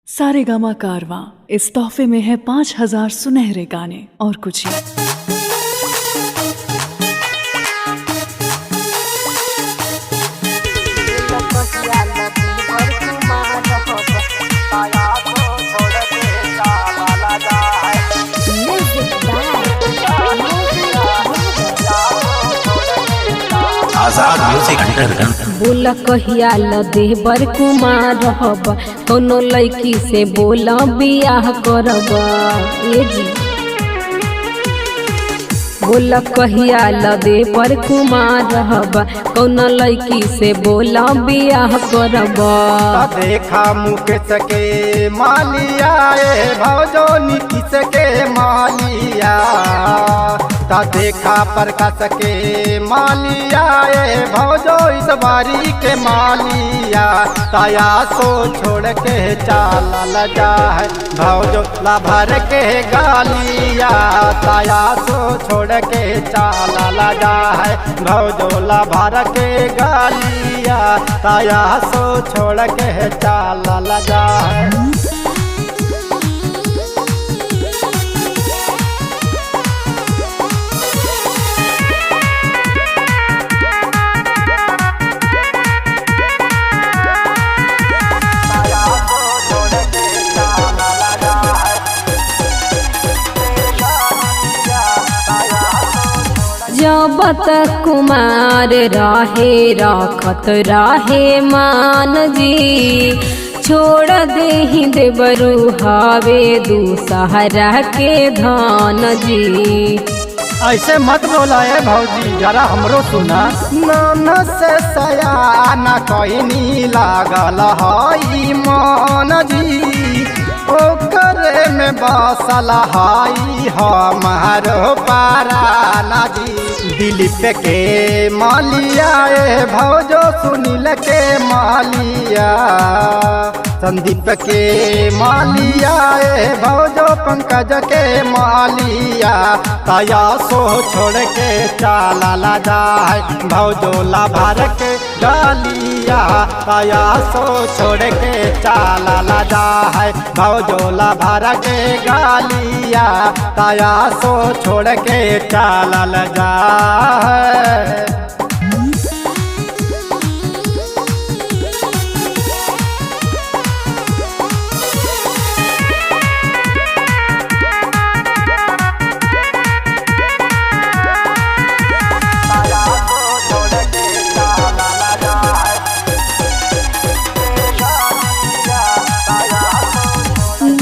सारेगामा कारवां इस तोहफे में है 5000 सुनहरे गाने और कुछ ही। आजाद म्यूजिक अंडरग्राउंड। बोला कहिया लदे बर कुमार रहब, कोनो लड़की से बोला बियाह करब। ए जी बोला कहिया लदे बर कुमार रहब, कोनो लड़की से बोला बियाह करब। देखा मुकेश के मालिया भौजो नीतीश के मालिया, ता देखा प्रकाश के मालिया भौजो इस बारी के मालिया, ताया सो छोड़ के चाल जाए भौजो लाभर के गालिया, ताया सो छोड़ के चाल जाए भौजो लाभर के गालिया, ताया सो छोड़ के चाल जाए। जब तक कुमार रहे रखत रहे मान जी, छोड़ दे ही देवरू हवे दूसहरा के धान जी। ऐसे मत बोला है भौजी, जरा हमरो सुना। नान से सयाना कहनी लागल हई मन जी, ओकरे में बसल हई हमारो पाराना जी। दिलीप के मालिया भौजो सुनील के मालिया, संदीप के मालिया भौजो पंकज के मालिया, ताया सो छोड़ के चाला जाए भौजो लाभार के गालिया, ताया सो छोड़ के चाला जाए भौजो लाभार के गालिया, ताया सो छोड़ के चाला जाए।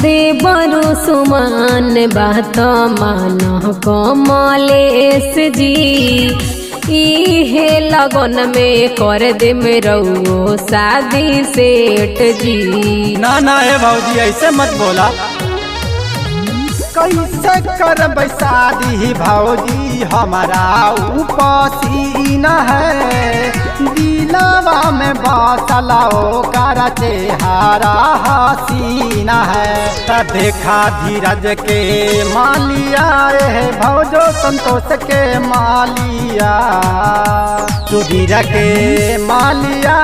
देवरु सुमान बात मान कमलेश जी, इहे लगन में कर दे मेरो शादी सेठ जी। ना ना है भौजी ऐसे मत बोला, कैसे करब शादी भौजी हमारा उपसीन है, दिलवा में बसला ओकर चेहरा हसीना है। देखा धीरज के मालिया भौजो संतोष के मालिया, सुधीर के मालिया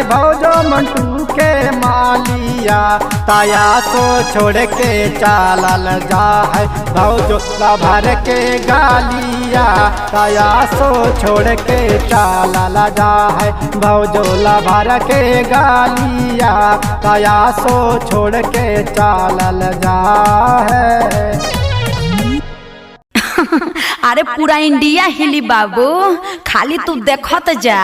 भौजो मंटू के मालिया, ताया सो छोड़ के चालल जाए भौजो लाभर के गालिया, ताया सो छोड़ के चालल जाए भौजो लाभर के गालिया, ताया सो छोड़ के चालल जाए। अरे पूरा इंडिया हिली बाबू, खाली तू देखत जा।